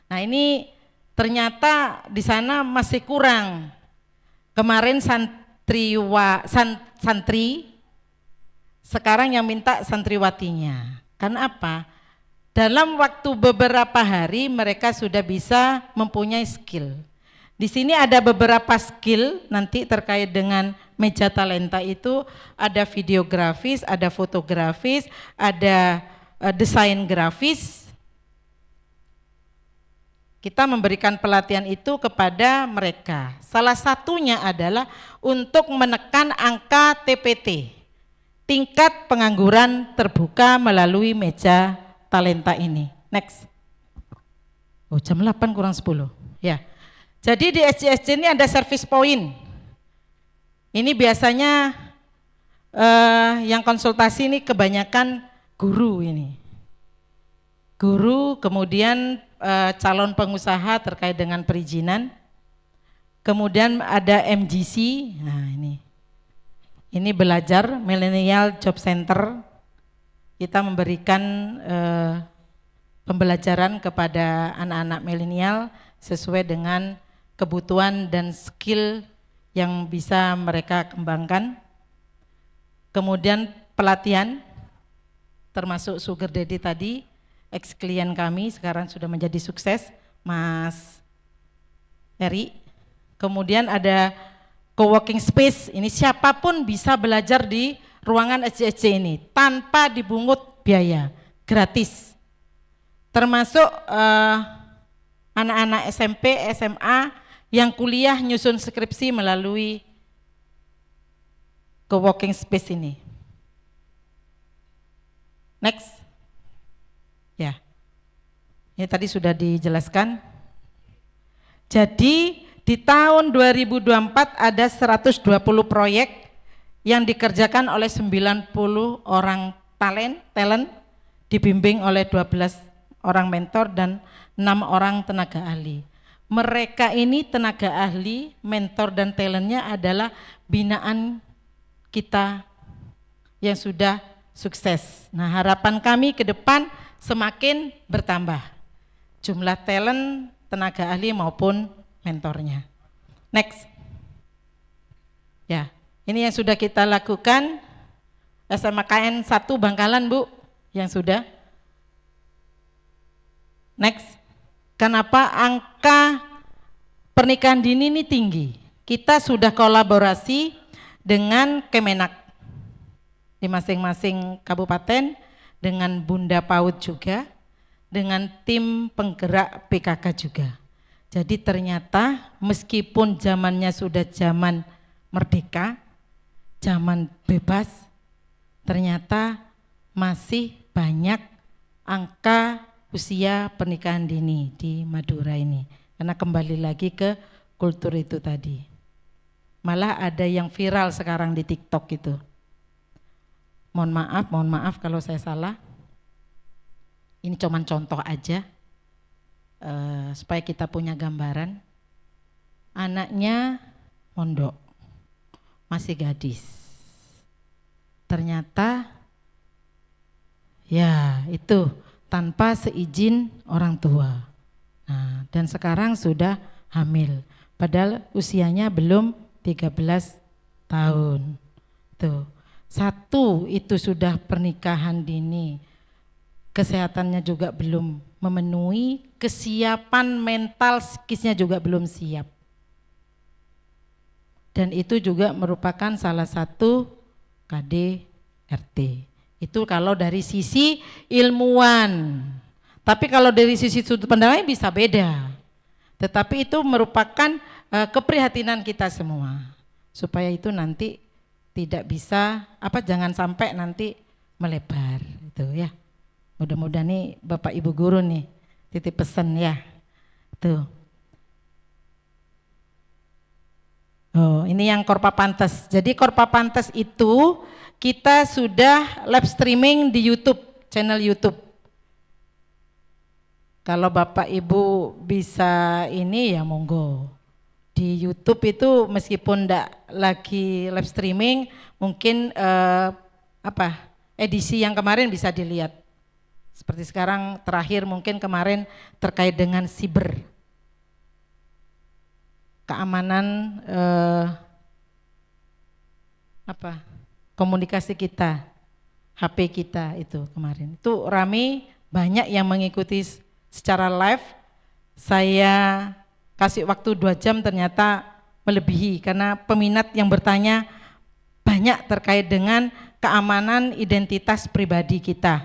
Speaker 2: Nah ini ternyata di sana masih kurang. Kemarin santri, sekarang yang minta santriwatinya. Karena apa? Dalam waktu beberapa hari mereka sudah bisa mempunyai skill. Di sini ada beberapa skill nanti terkait dengan meja talenta itu, ada videografis, ada fotografis, ada desain grafis. Kita memberikan pelatihan itu kepada mereka. Salah satunya adalah untuk menekan angka TPT, tingkat pengangguran terbuka melalui meja talenta ini. Next. Oh, jam 8 kurang 10. Ya. Jadi di SCSC ini ada service point. Ini biasanya yang konsultasi ini kebanyakan guru ini. Guru, kemudian calon pengusaha terkait dengan perizinan. Kemudian ada MGC. Nah, ini belajar Millennial Job Center. Kita memberikan pembelajaran kepada anak-anak milenial sesuai dengan kebutuhan dan skill yang bisa mereka kembangkan. Kemudian pelatihan, termasuk Sugar Daddy tadi, ex-klien kami sekarang sudah menjadi sukses, Mas Eri. Kemudian ada co-working space, ini siapapun bisa belajar di ruangan SCSC ini tanpa dibungut biaya, gratis. Termasuk anak-anak SMP, SMA yang kuliah nyusun skripsi melalui co-working space ini. Next. Ya. Ini tadi sudah dijelaskan. Jadi di tahun 2024 ada 120 proyek yang dikerjakan oleh 90 orang talent dibimbing oleh 12 orang mentor dan 6 orang tenaga ahli. Mereka ini tenaga ahli, mentor dan talentnya adalah binaan kita yang sudah sukses. Nah, harapan kami ke depan semakin bertambah jumlah talent, tenaga ahli maupun mentornya. Next. Ya, ini yang sudah kita lakukan. SMKN 1 Bangkalan, Bu, yang sudah. Next. Kenapa angka pernikahan dini ini tinggi? Kita sudah kolaborasi dengan Kemenak di masing-masing kabupaten, dengan Bunda PAUD juga, dengan tim penggerak PKK juga. Jadi ternyata meskipun zamannya sudah zaman merdeka, zaman bebas, ternyata masih banyak angka usia pernikahan dini di Madura ini, karena kembali lagi ke kultur itu tadi. Malah ada yang viral sekarang di TikTok itu. Mohon maaf kalau saya salah. Ini cuman contoh aja supaya kita punya gambaran. Anaknya mondok, masih gadis. Ternyata ya itu tanpa seizin orang tua. Nah, dan sekarang sudah hamil, padahal usianya belum 13 tahun. Tuh. Satu, itu sudah pernikahan dini. Kesehatannya juga belum memenuhi, kesiapan mental psikisnya juga belum siap. Dan itu juga merupakan salah satu KDRT. Itu kalau dari sisi ilmuwan, tapi kalau dari sisi sudut pandang bisa beda. Tetapi itu merupakan keprihatinan kita semua, supaya itu nanti tidak bisa jangan sampai nanti melebar itu ya. Mudah-mudahan nih Bapak Ibu guru nih titip pesan ya. Tuh. Oh, ini yang Korpa Pantes. Jadi Korpa Pantes itu kita sudah live streaming di YouTube, channel YouTube. Kalau Bapak Ibu bisa ini ya monggo. Di YouTube itu meskipun enggak lagi live streaming, mungkin edisi yang kemarin bisa dilihat. Seperti sekarang terakhir mungkin kemarin terkait dengan siber. Keamanan komunikasi kita, HP kita itu kemarin. Itu rame, banyak yang mengikuti secara live. Saya kasih waktu 2 jam ternyata melebihi karena peminat yang bertanya banyak terkait dengan keamanan identitas pribadi kita,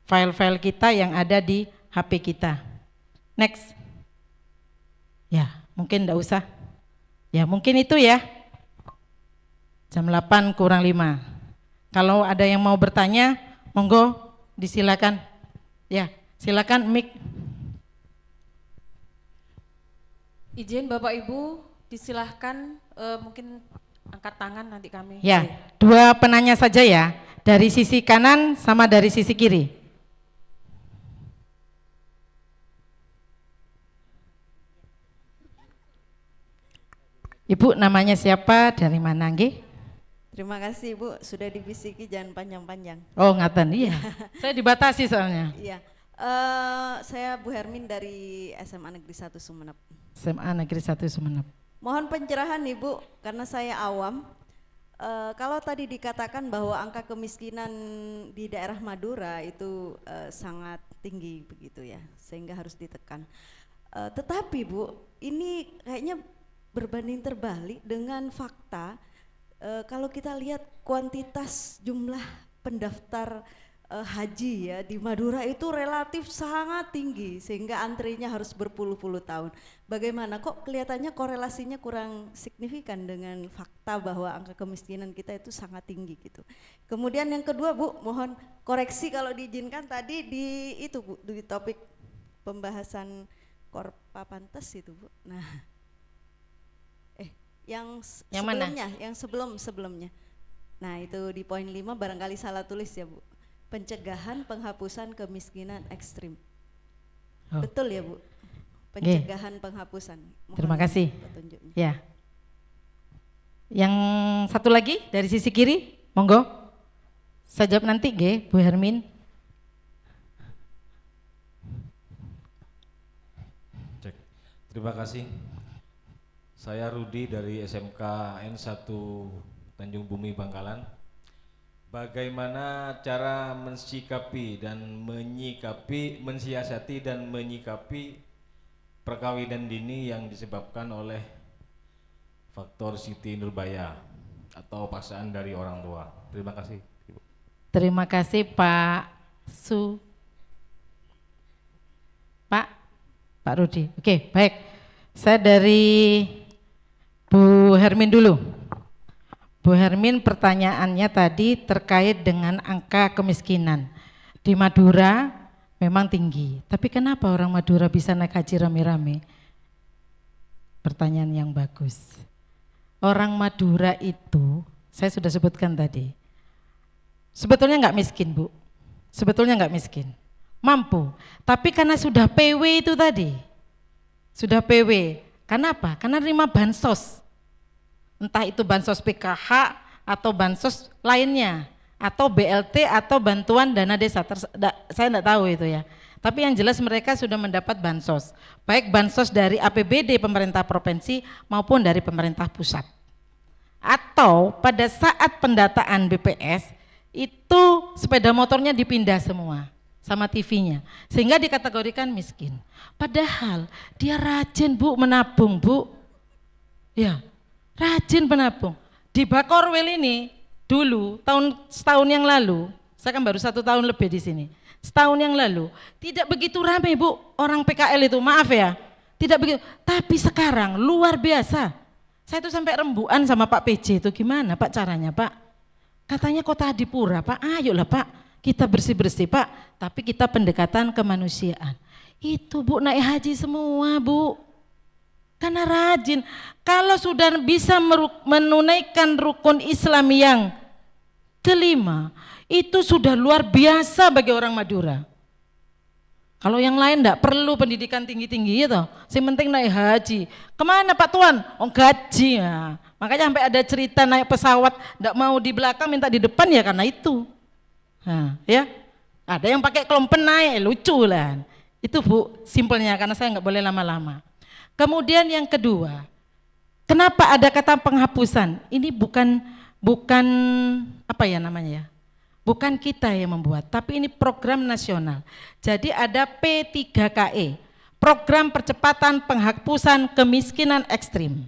Speaker 2: file-file kita yang ada di HP kita. Next. Ya, mungkin enggak usah. Ya, mungkin itu ya. Jam 8 kurang 5. Kalau ada yang mau bertanya, monggo disilakan. Ya, silakan mic.
Speaker 1: Izin Bapak Ibu, disilahkan mungkin angkat tangan nanti kami.
Speaker 2: Ya, 2 penanya saja ya, dari sisi kanan sama dari sisi kiri. Ibu namanya siapa, dari mana nggih?
Speaker 4: Terima kasih Bu, sudah dibisiki jangan panjang-panjang.
Speaker 2: Oh ngaten, iya. Saya dibatasi soalnya.
Speaker 4: Iya, saya Bu Hermin dari SMA Negeri 1 Sumeneb.
Speaker 2: SMA Negeri 1 Sumeneb.
Speaker 4: Mohon pencerahan Ibu, karena saya awam. Kalau tadi dikatakan bahwa angka kemiskinan di daerah Madura itu sangat tinggi begitu ya, sehingga harus ditekan. Tetapi Bu, ini kayaknya berbanding terbalik dengan fakta. Kalau kita lihat kuantitas jumlah pendaftar haji ya di Madura itu relatif sangat tinggi sehingga antrinya harus berpuluh-puluh tahun. Bagaimana kok kelihatannya korelasinya kurang signifikan dengan fakta bahwa angka kemiskinan kita itu sangat tinggi gitu. Kemudian yang kedua Bu, mohon koreksi kalau diizinkan tadi di itu Bu, di topik pembahasan Korpa Pantes itu Bu. Nah, yang sebelumnya, yang sebelumnya. Nah, itu di poin 5 barangkali salah tulis ya Bu. Pencegahan penghapusan kemiskinan ekstrim. Oh. Betul ya Bu? Pencegahan penghapusan. Mohon
Speaker 2: terima kasih.
Speaker 4: Petunjuknya.
Speaker 2: Ya. Yang satu lagi dari sisi kiri, monggo. Saya jawab nanti Bu Hermin.
Speaker 5: Cek. Terima kasih. Saya Rudi dari SMK N1 Tanjung Bumi Bangkalan. Bagaimana cara mensikapi dan mensiasati dan menyikapi perkawinan dini yang disebabkan oleh faktor Siti Nurbaya atau paksaan dari orang tua. Terima kasih Ibu.
Speaker 2: Terima kasih Pak Rudi. Oke, baik. Saya dari Bu Hermin dulu. Bu Hermin, pertanyaannya tadi terkait dengan angka kemiskinan. Di Madura memang tinggi, tapi kenapa orang Madura bisa naik haji rame-rame? Pertanyaan yang bagus. Orang Madura itu, saya sudah sebutkan tadi, sebetulnya nggak miskin Bu, sebetulnya nggak miskin, mampu. Tapi karena sudah PW itu tadi, sudah PW, kenapa? Karena terima bansos. Entah itu bansos PKH atau bansos lainnya atau BLT atau bantuan dana desa, saya enggak tahu itu ya. Tapi yang jelas mereka sudah mendapat bansos, baik bansos dari APBD pemerintah provinsi maupun dari pemerintah pusat. Atau pada saat pendataan BPS itu sepeda motornya dipindah semua sama TV-nya sehingga dikategorikan miskin. Padahal dia rajin Bu menabung Bu. Ya. Rajin penabung. Di Bakorwil ini dulu setahun yang lalu, saya kan baru 1 tahun lebih di sini. Setahun yang lalu tidak begitu ramai Bu orang PKL itu, maaf ya, tidak begitu. Tapi sekarang luar biasa. Saya tuh sampai rembukan sama Pak PJ itu, gimana Pak caranya Pak? Katanya Kota Adipura Pak, ayolah Pak kita bersih-bersih Pak, tapi kita pendekatan kemanusiaan. Itu Bu naik haji semua Bu. Karena rajin, kalau sudah bisa menunaikan rukun Islam yang kelima, itu sudah luar biasa bagi orang Madura. Kalau yang lain enggak perlu pendidikan tinggi-tinggi itu, yang penting naik haji. Kemana Pak Tuan? Oh gaji ya. Makanya sampai ada cerita naik pesawat, enggak mau di belakang minta di depan ya karena itu. Nah, ya, ada yang pakai kelompen naik, lucu lah. Itu Bu, simpelnya karena saya enggak boleh lama-lama. Kemudian yang kedua, kenapa ada kata penghapusan? Ini bukan apa ya namanya ya? Bukan kita yang membuat, tapi ini program nasional. Jadi ada P3KE, program percepatan penghapusan kemiskinan ekstrim.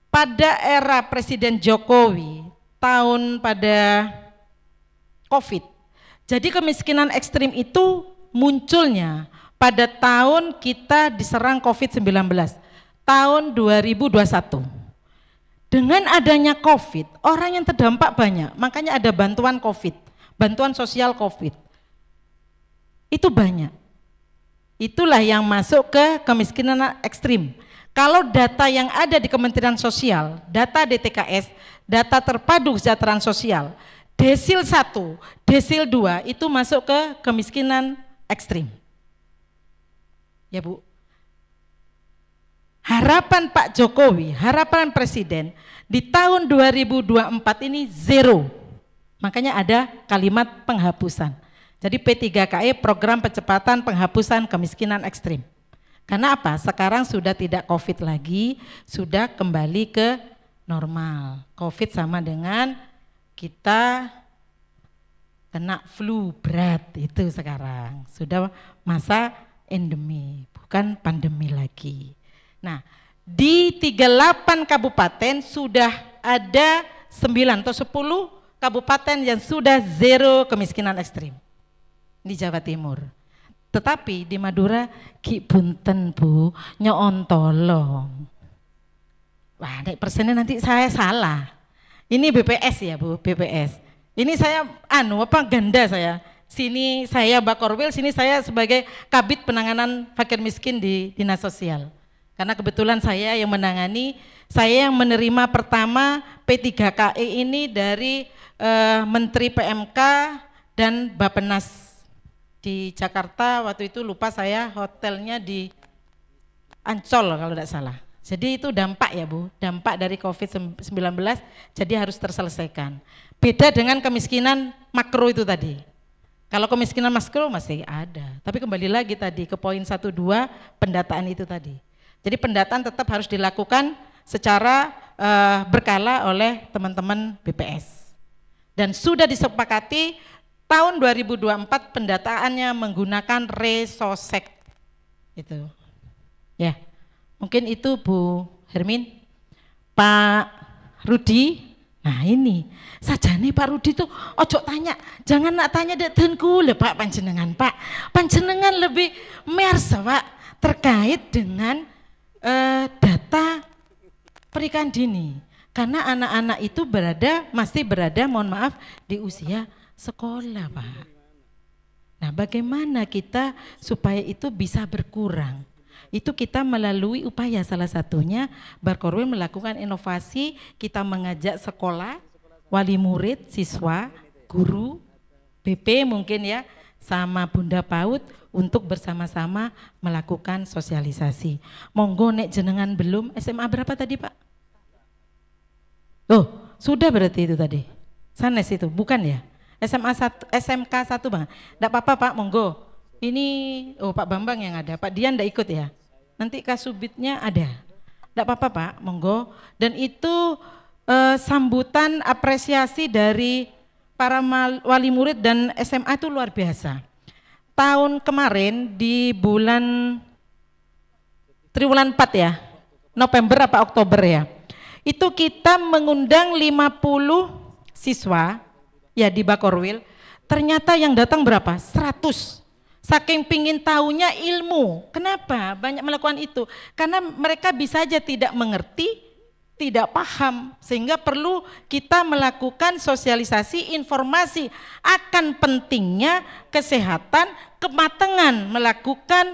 Speaker 2: Pada era Presiden Jokowi, tahun pada COVID. Jadi kemiskinan ekstrim itu munculnya pada tahun kita diserang COVID-19, tahun 2021. Dengan adanya COVID, orang yang terdampak banyak, makanya ada bantuan COVID, bantuan sosial COVID. Itu banyak. Itulah yang masuk ke kemiskinan ekstrim. Kalau data yang ada di Kementerian Sosial, data DTKS, data terpadu kesejahteraan sosial, desil 1, desil 2 itu masuk ke kemiskinan ekstrim. Ya Bu. Harapan Pak Jokowi, harapan Presiden di tahun 2024 ini zero. Makanya ada kalimat penghapusan. Jadi P3KE program percepatan penghapusan kemiskinan ekstrim. Karena apa? Sekarang sudah tidak COVID lagi, sudah kembali ke normal. COVID sama dengan kita kena flu berat itu sekarang. Sudah masa endemi, bukan pandemi lagi. Nah, di 38 kabupaten sudah ada 9 atau 10 kabupaten yang sudah zero kemiskinan ekstrim di Jawa Timur. Tetapi di Madura ki punten Bu, nyoon tolong. Wah, naik persennya nanti saya salah. Ini BPS ya Bu, BPS. Ini saya ganda saya. Sini saya Bakorwil, sini saya sebagai Kabid Penanganan Fakir Miskin di Dinas Sosial. Karena kebetulan saya yang menangani, saya yang menerima pertama P3KE ini dari Menteri PMK dan Bappenas di Jakarta. Waktu itu lupa saya hotelnya di Ancol kalau tidak salah. Jadi itu dampak ya Bu, dampak dari COVID-19 jadi harus terselesaikan. Beda dengan kemiskinan makro itu tadi. Kalau kemiskinan makro masih ada, tapi kembali lagi tadi ke poin 1, 2 pendataan itu tadi. Jadi pendataan tetap harus dilakukan secara berkala oleh teman-teman BPS. Dan sudah disepakati tahun 2024 pendataannya menggunakan resosek. Itu. Ya. Mungkin itu Bu Hermin. Pak Rudi. Nah ini sajane Pak Rudi tuh ojo tanya, jangan nak tanya dek tenku le Pak panjenengan Pak. Panjenengan lebih mersa Pak terkait dengan data pernikahan dini. Karena anak-anak itu masih berada, mohon maaf, di usia sekolah Pak. Nah bagaimana kita supaya itu bisa berkurang? Itu kita melalui upaya salah satunya Bakorwil melakukan inovasi, kita mengajak sekolah, wali murid, siswa, guru, BP mungkin ya, sama Bunda PAUD untuk bersama-sama melakukan sosialisasi. Monggo nek jenengan belum, SMA berapa tadi Pak? Oh, sudah berarti itu tadi. Sanes itu, bukan ya? SMK 1 Bang. Enggak apa-apa Pak, monggo. Ini Pak Bambang yang ada, Pak Dian enggak ikut ya? Nanti Kasubitnya ada. Enggak apa-apa Pak, monggo. Dan itu sambutan apresiasi dari para wali murid dan SMA itu luar biasa. Tahun kemarin di triwulan 4 ya, November apa Oktober ya, itu kita mengundang 50 siswa ya di Bakorwil, ternyata yang datang berapa? 100. Saking pingin tahunya ilmu. Kenapa banyak melakukan itu? Karena mereka bisa aja tidak mengerti, tidak paham, sehingga perlu kita melakukan sosialisasi informasi akan pentingnya kesehatan, kematangan melakukan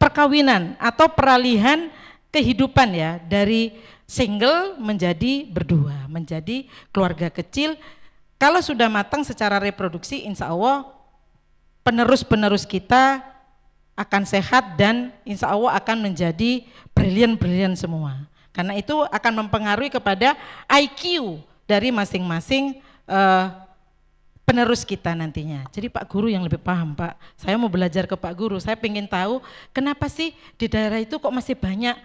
Speaker 2: perkawinan atau peralihan kehidupan ya, dari single menjadi berdua, menjadi keluarga kecil. Kalau sudah matang secara reproduksi, insya Allah penerus-penerus kita akan sehat dan insya Allah akan menjadi brilian-brilian semua. Karena itu akan mempengaruhi kepada IQ dari masing-masing penerus kita nantinya. Jadi Pak Guru yang lebih paham Pak. Saya mau belajar ke Pak Guru, saya ingin tahu kenapa sih di daerah itu kok masih banyak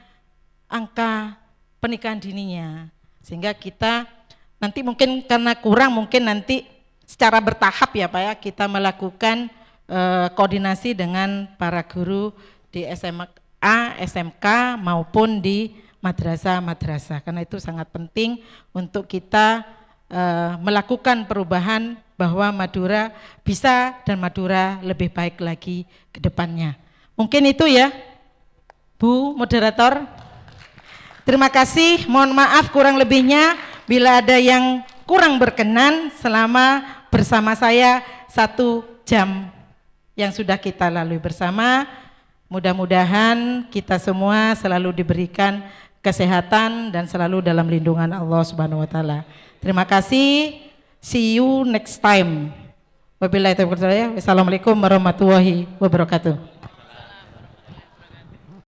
Speaker 2: angka pernikahan dininya. Sehingga kita nanti mungkin karena kurang, mungkin nanti secara bertahap ya Pak ya, kita melakukan koordinasi dengan para guru di SMA, SMK maupun di madrasah-madrasah, karena itu sangat penting untuk kita melakukan perubahan bahwa Madura bisa dan Madura lebih baik lagi ke depannya. Mungkin itu ya, Bu Moderator. Terima kasih, mohon maaf kurang lebihnya bila ada yang kurang berkenan selama bersama saya 1 jam yang sudah kita lalui bersama. Mudah-mudahan kita semua selalu diberikan kesehatan dan selalu dalam lindungan Allah Subhanahu wa taala. Terima kasih. See you next time. Wabillahi taufiq wal hidayah. Wassalamualaikum warahmatullahi wabarakatuh.